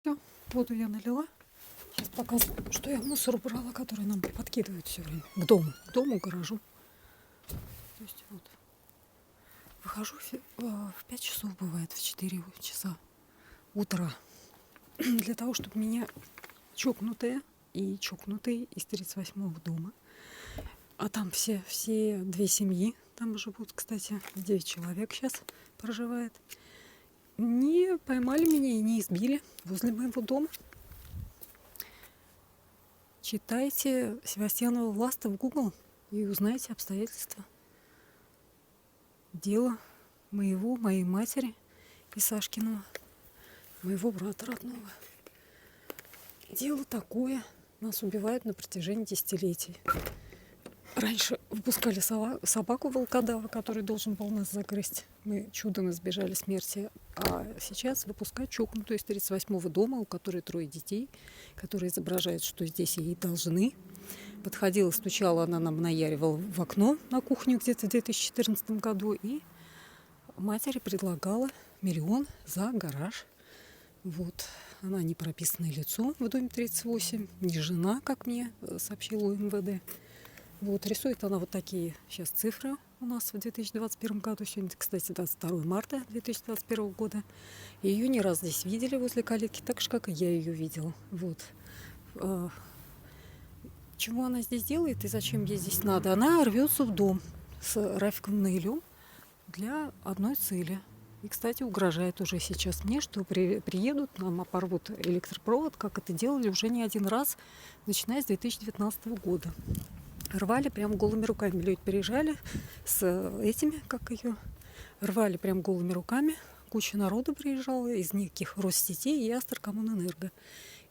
Всё, воду я налила. Сейчас показываю, что я мусор убрала, который нам подкидывают все время. К дому, к гаражу. То есть вот. Выхожу в 5 часов, бывает, в 4 часа утра. Для того, чтобы меня чокнутые из 38-го дома. А там все две семьи там живут, кстати, 9 человек сейчас проживает. Не поймали меня и не избили возле моего дома. Читайте Севастьянова Власта в Google и узнаете обстоятельства дела моей матери и Сашкиного, моего брата родного. Дело такое. Нас убивают на протяжении десятилетий. Раньше выпускали собаку волкодава, который должен был нас загрызть. Мы чудом избежали смерти. А сейчас выпускают чокнутую из 38-го дома, у которой 3 детей, которые изображают, что здесь ей должны. Подходила, стучала, она нам наяривала в окно на кухню где-то в 2014 году. И матери предлагала 1 000 000 за гараж. Вот. Она не прописанное лицо в доме 38, не жена, как мне сообщила УМВД. Вот, рисует она вот такие сейчас цифры у нас в 2021 году. Сегодня, кстати, 22 марта 2021 года. И ее не раз здесь видели возле калитки, так же, как и я ее видела. Вот. Чего она здесь делает и зачем ей здесь надо? Она рвется в дом с Рафиком Наилем для одной цели. И, кстати, угрожает уже сейчас мне, что приедут, нам опорвут электропровод, как это делали уже не один раз, начиная с 2019 года. Рвали прям голыми руками. Люди приезжали с этими, как ее, рвали прям голыми руками. Куча народу приезжала, из неких Россетей и Астрокоммунэнерго.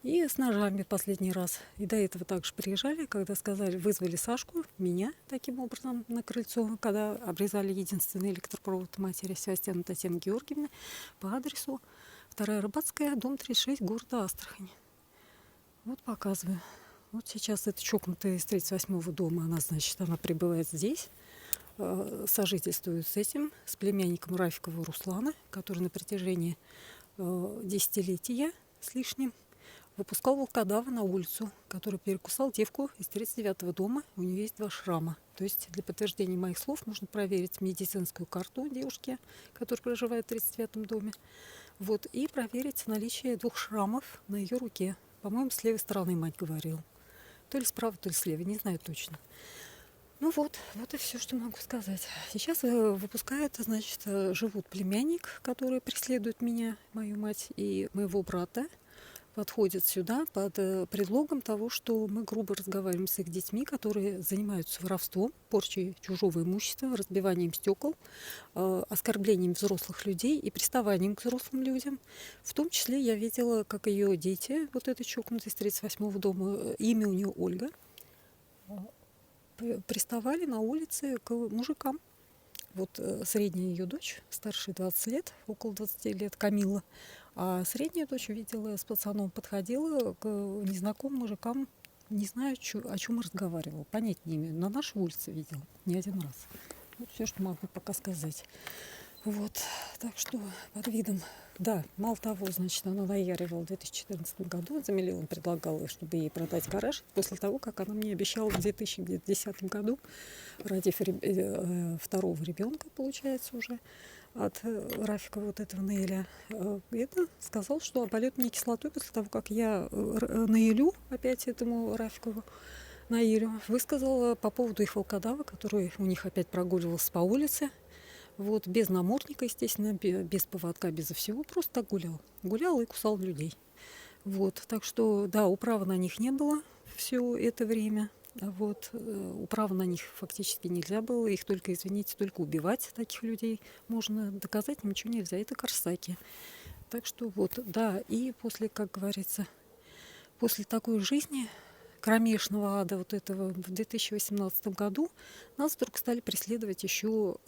И с ножами последний раз. И до этого также приезжали, когда сказали, вызвали Сашку, меня таким образом на крыльцо, когда обрезали единственный электропровод матери Севастьяны Татьяны Георгиевны по адресу 2-я Рыбацкая, дом 36, города Астрахань. Вот показываю. Вот сейчас эта чокнутая из 38-го дома, она пребывает здесь, сожительствует с племянником Рафикова Руслана, который на протяжении десятилетия с лишним выпускал волкодава на улицу, который перекусал девку из 39-го дома. У нее есть 2 шрама. То есть для подтверждения моих слов нужно проверить медицинскую карту девушки, которая проживает в 39-м доме. Вот, и проверить наличие 2 шрамов на ее руке. По-моему, с левой стороны мать говорила. То ли справа, то ли слева, не знаю точно. Ну вот и все, что могу сказать. Сейчас выпускают, значит, живут племянник, который преследует меня, мою мать и моего брата. Подходят сюда под предлогом того, что мы грубо разговариваем с их детьми, которые занимаются воровством, порчей чужого имущества, разбиванием стекол, оскорблением взрослых людей и приставанием к взрослым людям. В том числе я видела, как ее дети, вот эта чокнутая из 38-го дома, имя у нее Ольга, приставали на улице к мужикам. Вот средняя ее дочь, старше 20 лет, около 20 лет, Камилла. А средняя дочь видела, с пацаном подходила к незнакомым мужикам, не знаю, о чем разговаривала, понять не имею. На нашей улице видела не один раз. Вот все, что могу пока сказать. Вот, так что под видом, да, мало того, значит, она наяривала в 2014 году, за 1 000 000 предлагала, чтобы ей продать гараж, после того, как она мне обещала в 2010 году, родив 2-го ребенка, получается, уже, от Рафика вот этого Наиля, это сказал, что обольет мне кислотой после того, как я Наилю, опять этому Рафикову Наилю, высказала по поводу их волкодава, который у них опять прогуливался по улице. Вот, без намордника, естественно, без поводка, без всего, просто так гулял. Гулял и кусал людей. Вот, так что, да, управы на них не было все это время. Вот, управы на них фактически нельзя было. Их только, извините, только убивать таких людей можно. Доказать ничего нельзя. Это корсаки. Так что вот, да, и после, как говорится, после такой жизни кромешного ада вот этого в 2018 году нас вдруг стали преследовать еще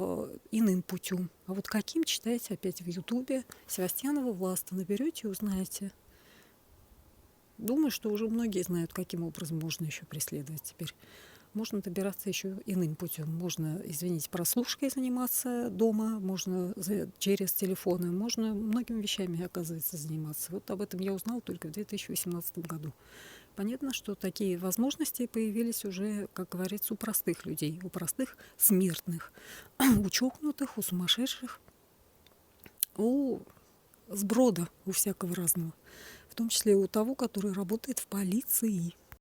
иным путем. А вот каким, читайте опять в Ютубе Севастьянова Власта. Наберете и узнаете. Думаю, что уже многие знают, каким образом можно еще преследовать теперь. можно добираться еще иным путем. Можно, извините, прослушкой заниматься дома, можно через телефоны, можно многими вещами, оказывается, заниматься. Вот об этом я узнала только в 2018 году. Понятно, что такие возможности появились уже, как говорится, у простых людей, у простых смертных, у чокнутых, у сумасшедших, у сброда, у всякого разного. В том числе и у того, который работает в полиции.